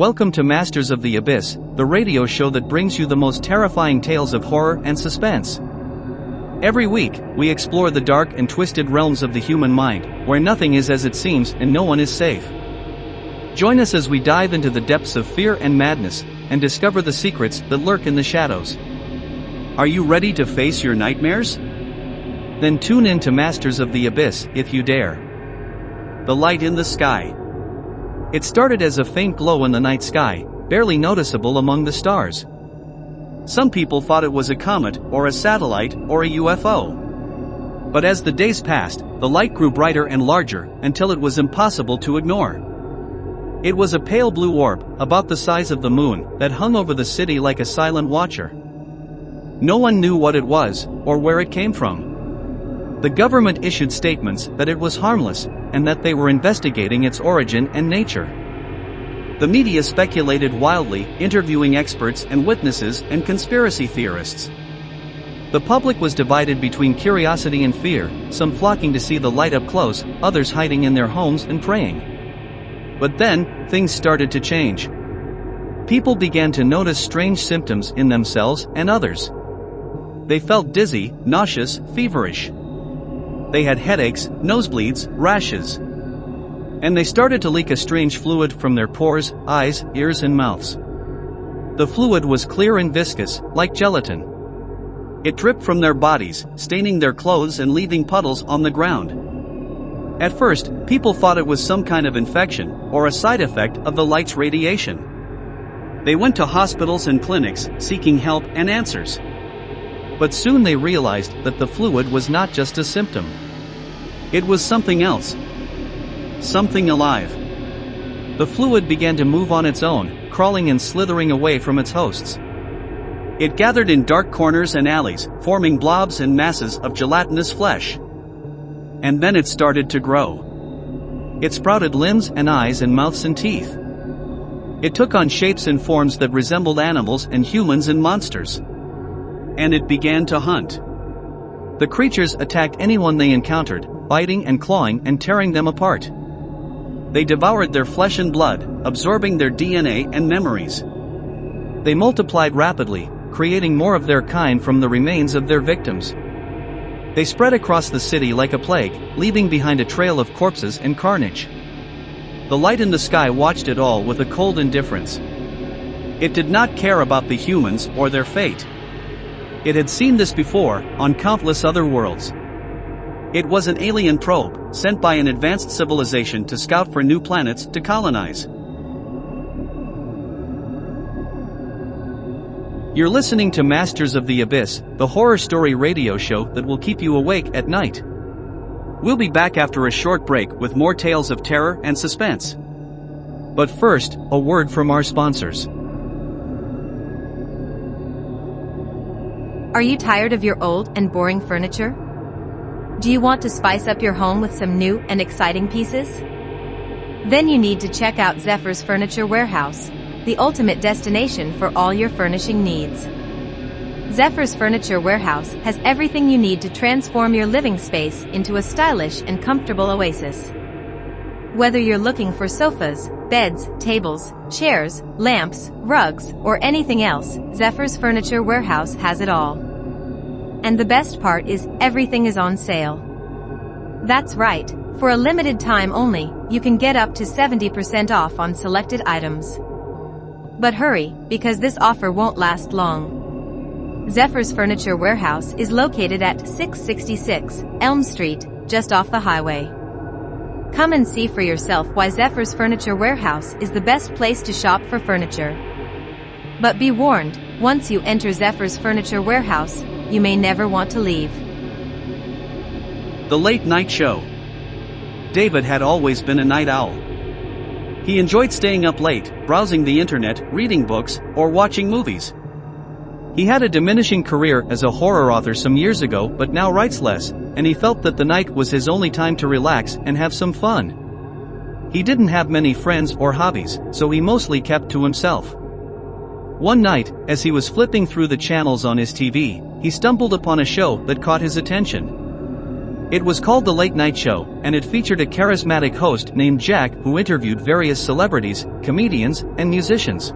Welcome to Masters of the Abyss, the radio show that brings you the most terrifying tales of horror and suspense. Every week, we explore the dark and twisted realms of the human mind, where nothing is as it seems and no one is safe. Join us as we dive into the depths of fear and madness, and discover the secrets that lurk in the shadows. Are you ready to face your nightmares? Then tune in to Masters of the Abyss, if you dare. The light in the sky. It started as a faint glow in the night sky, barely noticeable among the stars. Some people thought it was a comet, or a satellite, or a UFO. But as the days passed, the light grew brighter and larger, until it was impossible to ignore. It was a pale blue orb, about the size of the moon, that hung over the city like a silent watcher. No one knew what it was, or where it came from. The government issued statements that it was harmless, and that they were investigating its origin and nature. The media speculated wildly, interviewing experts and witnesses and conspiracy theorists. The public was divided between curiosity and fear, some flocking to see the light up close, others hiding in their homes and praying. But then, things started to change. People began to notice strange symptoms in themselves and others. They felt dizzy, nauseous, feverish. They had headaches, nosebleeds, rashes. And they started to leak a strange fluid from their pores, eyes, ears and mouths. The fluid was clear and viscous, like gelatin. It dripped from their bodies, staining their clothes and leaving puddles on the ground. At first, people thought it was some kind of infection, or a side effect of the light's radiation. They went to hospitals and clinics, seeking help and answers. But soon they realized that the fluid was not just a symptom. It was something else. Something alive. The fluid began to move on its own, crawling and slithering away from its hosts. It gathered in dark corners and alleys, forming blobs and masses of gelatinous flesh. And then it started to grow. It sprouted limbs and eyes and mouths and teeth. It took on shapes and forms that resembled animals and humans and monsters. And it began to hunt. The creatures attacked anyone they encountered, biting and clawing and tearing them apart. They devoured their flesh and blood, absorbing their DNA and memories. They multiplied rapidly, creating more of their kind from the remains of their victims. They spread across the city like a plague, leaving behind a trail of corpses and carnage. The light in the sky watched it all with a cold indifference. It did not care about the humans or their fate. It had seen this before, on countless other worlds. It was an alien probe, sent by an advanced civilization to scout for new planets to colonize. You're listening to Masters of the Abyss, the horror story radio show that will keep you awake at night. We'll be back after a short break with more tales of terror and suspense. But first, a word from our sponsors. Are you tired of your old and boring furniture? Do you want to spice up your home with some new and exciting pieces? Then you need to check out Zephyr's Furniture Warehouse, the ultimate destination for all your furnishing needs. Zephyr's Furniture Warehouse has everything you need to transform your living space into a stylish and comfortable oasis. Whether you're looking for sofas, beds, tables, chairs, lamps, rugs, or anything else, Zephyr's Furniture Warehouse has it all. And the best part is, everything is on sale. That's right, for a limited time only, you can get up to 70% off on selected items. But hurry, because this offer won't last long. Zephyr's Furniture Warehouse is located at 666 Elm Street, just off the highway. Come and see for yourself why Zephyr's Furniture Warehouse is the best place to shop for furniture. But be warned, once you enter Zephyr's Furniture Warehouse, you may never want to leave. The Late Night Show. David had always been a night owl. He enjoyed staying up late, browsing the internet, reading books, or watching movies. He had a diminishing career as a horror author some years ago, but now writes less, and he felt that the night was his only time to relax and have some fun. He didn't have many friends or hobbies, so he mostly kept to himself. One night, as he was flipping through the channels on his TV, he stumbled upon a show that caught his attention. It was called The Late Night Show, and it featured a charismatic host named Jack who interviewed various celebrities, comedians, and musicians.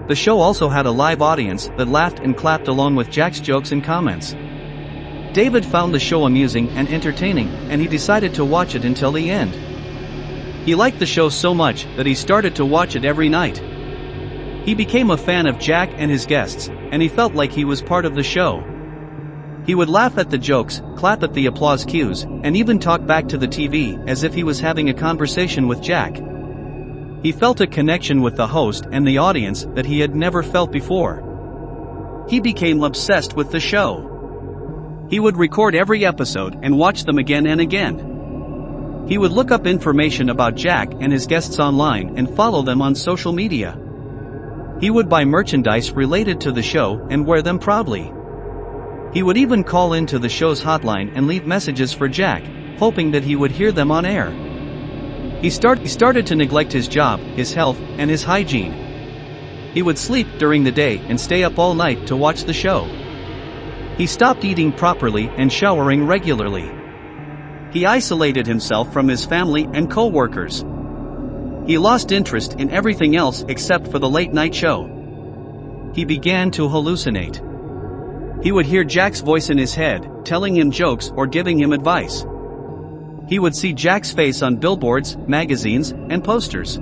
The show also had a live audience that laughed and clapped along with Jack's jokes and comments. David found the show amusing and entertaining, and he decided to watch it until the end. He liked the show so much that he started to watch it every night. He became a fan of Jack and his guests, and he felt like he was part of the show. He would laugh at the jokes, clap at the applause cues, and even talk back to the TV as if he was having a conversation with Jack. He felt a connection with the host and the audience that he had never felt before. He became obsessed with the show. He would record every episode and watch them again and again. He would look up information about Jack and his guests online and follow them on social media. He would buy merchandise related to the show and wear them proudly. He would even call into the show's hotline and leave messages for Jack, hoping that he would hear them on air. He started to neglect his job, his health, and his hygiene. He would sleep during the day and stay up all night to watch the show. He stopped eating properly and showering regularly. He isolated himself from his family and co-workers. He lost interest in everything else except for the late night show. He began to hallucinate. He would hear Jack's voice in his head, telling him jokes or giving him advice. He would see Jack's face on billboards, magazines, and posters.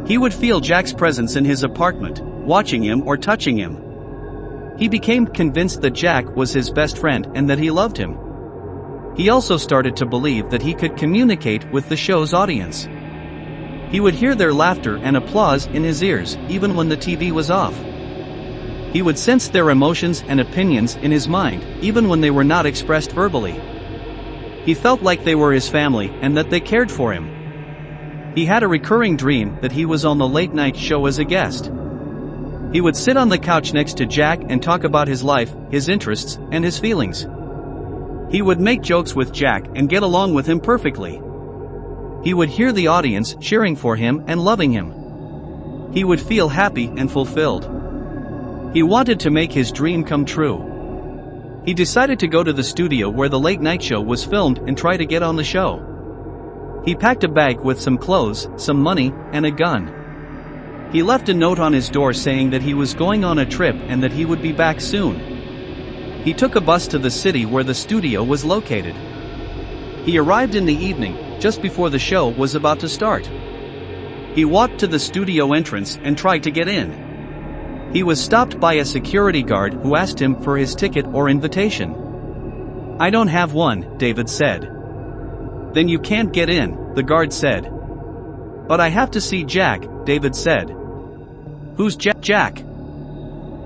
He would feel Jack's presence in his apartment, watching him or touching him. He became convinced that Jack was his best friend and that he loved him. He also started to believe that he could communicate with the show's audience. He would hear their laughter and applause in his ears, even when the TV was off. He would sense their emotions and opinions in his mind, even when they were not expressed verbally. He felt like they were his family and that they cared for him. He had a recurring dream that he was on the late night show as a guest. He would sit on the couch next to Jack and talk about his life, his interests, and his feelings. He would make jokes with Jack and get along with him perfectly. He would hear the audience cheering for him and loving him. He would feel happy and fulfilled. He wanted to make his dream come true. He decided to go to the studio where the late night show was filmed and try to get on the show. He packed a bag with some clothes, some money, and a gun. He left a note on his door saying that he was going on a trip and that he would be back soon. He took a bus to the city where the studio was located. He arrived in the evening, just before the show was about to start. He walked to the studio entrance and tried to get in. He was stopped by a security guard who asked him for his ticket or invitation. "I don't have one," David said. "Then you can't get in," the guard said. "But I have to see Jack," David said. "Who's Jack?"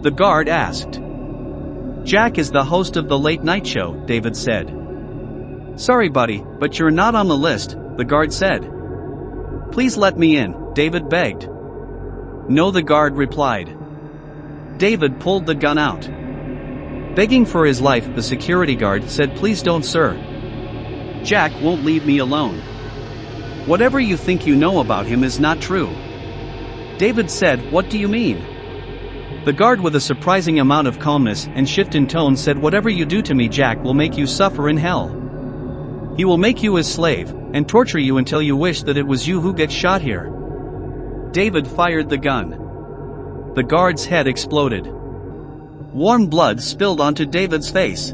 the guard asked. "Jack is the host of the late night show," David said. "Sorry buddy, but you're not on the list," the guard said. "Please let me in," David begged. "No," the guard replied. David pulled the gun out. Begging for his life, the security guard said, "Please don't, sir. Jack won't leave me alone. Whatever you think you know about him is not true." David said, "What do you mean?" The guard, with a surprising amount of calmness and shift in tone, said, "Whatever you do to me, Jack will make you suffer in hell. He will make you his slave, and torture you until you wish that it was you who gets shot here." David fired the gun. The guard's head exploded. Warm blood spilled onto David's face.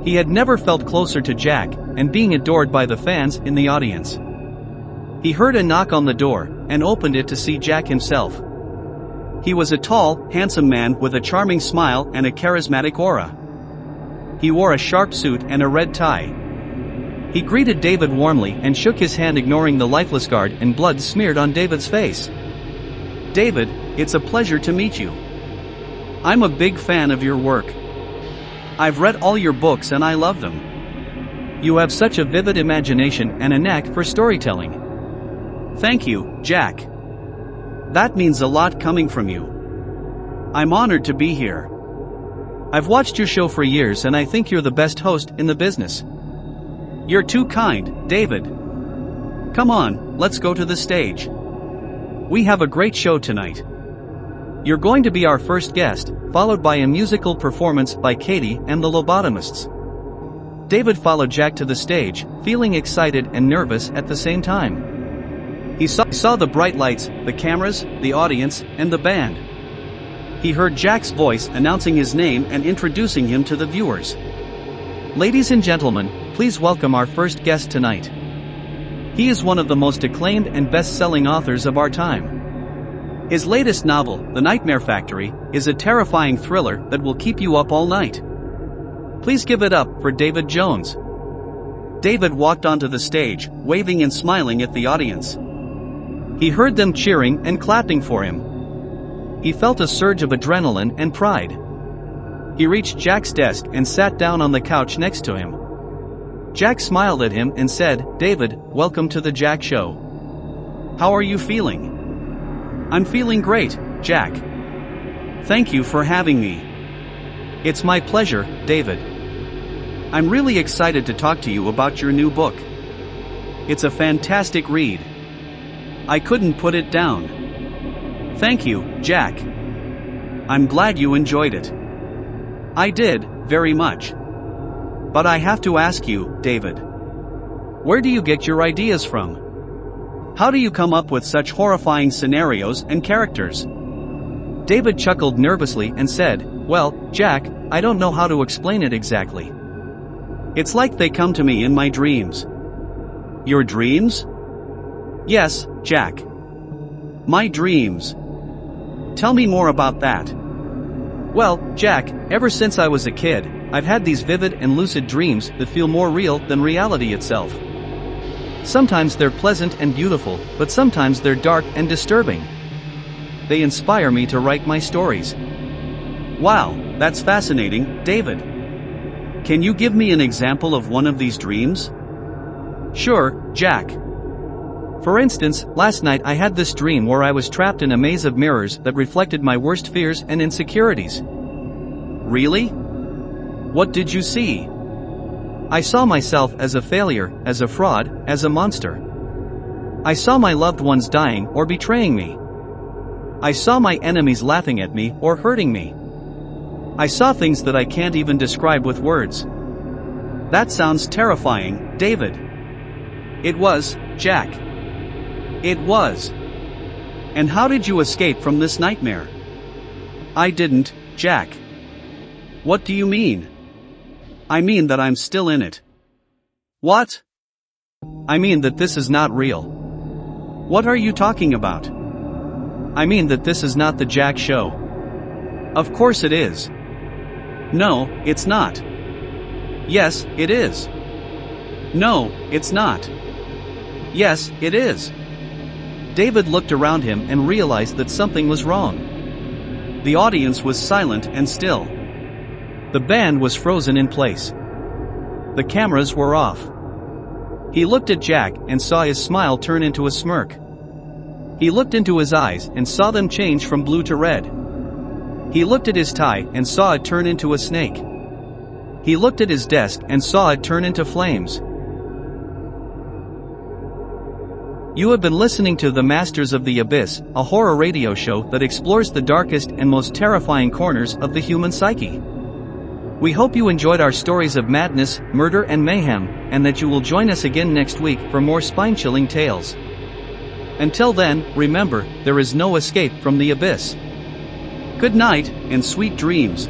He had never felt closer to Jack, and being adored by the fans in the audience. He heard a knock on the door, and opened it to see Jack himself. He was a tall, handsome man with a charming smile and a charismatic aura. He wore a sharp suit and a red tie. He greeted David warmly and shook his hand, ignoring the lifeless guard and blood smeared on David's face. "David, it's a pleasure to meet you. I'm a big fan of your work. I've read all your books and I love them. You have such a vivid imagination and a knack for storytelling." "Thank you, Jack. That means a lot coming from you. I'm honored to be here. I've watched your show for years and I think you're the best host in the business." "You're too kind, David. Come on, let's go to the stage. We have a great show tonight. You're going to be our first guest, followed by a musical performance by Katie and the Lobotomists. David followed Jack to the stage, feeling excited and nervous at the same time. He saw the bright lights, the cameras, the audience, and the band. He heard Jack's voice announcing his name and introducing him to the viewers. Ladies and gentlemen, please welcome our first guest tonight. He is one of the most acclaimed and best-selling authors of our time. His latest novel, The Nightmare Factory, is a terrifying thriller that will keep you up all night. Please give it up for David Jones. David walked onto the stage, waving and smiling at the audience. He heard them cheering and clapping for him. He felt a surge of adrenaline and pride. He reached Jack's desk and sat down on the couch next to him. Jack smiled at him and said, "David, welcome to the Jack Show. How are you feeling?" "I'm feeling great, Jack. Thank you for having me." "It's my pleasure, David. I'm really excited to talk to you about your new book. It's a fantastic read. I couldn't put it down." "Thank you, Jack. I'm glad you enjoyed it." "I did, very much. But I have to ask you, David. Where do you get your ideas from? How do you come up with such horrifying scenarios and characters?" David chuckled nervously and said, "Well, Jack, I don't know how to explain it exactly. It's like they come to me in my dreams." "Your dreams?" "Yes, Jack. My dreams. Tell me more about that." "Well, Jack, ever since I was a kid, I've had these vivid and lucid dreams that feel more real than reality itself. Sometimes they're pleasant and beautiful, but sometimes they're dark and disturbing. They inspire me to write my stories." "Wow, that's fascinating, David. Can you give me an example of one of these dreams?" "Sure, Jack. For instance, last night I had this dream where I was trapped in a maze of mirrors that reflected my worst fears and insecurities." "Really? What did you see?" "I saw myself as a failure, as a fraud, as a monster. I saw my loved ones dying or betraying me. I saw my enemies laughing at me or hurting me. I saw things that I can't even describe with words." "That sounds terrifying, David." "It was, Jack. It was. And how did you escape from this nightmare?" "I didn't, Jack." "What do you mean?" "I mean that I'm still in it." "What?" "I mean that this is not real." "What are you talking about?" "I mean that this is not the Jack Show." "Of course it is." "No, it's not." "Yes, it is." "No, it's not." "Yes, it is." David looked around him and realized that something was wrong. The audience was silent and still. The band was frozen in place. The cameras were off. He looked at Jack and saw his smile turn into a smirk. He looked into his eyes and saw them change from blue to red. He looked at his tie and saw it turn into a snake. He looked at his desk and saw it turn into flames. You have been listening to The Masters of the Abyss, a horror radio show that explores the darkest and most terrifying corners of the human psyche. We hope you enjoyed our stories of madness, murder and mayhem, and that you will join us again next week for more spine-chilling tales. Until then, remember, there is no escape from the abyss. Good night, and sweet dreams.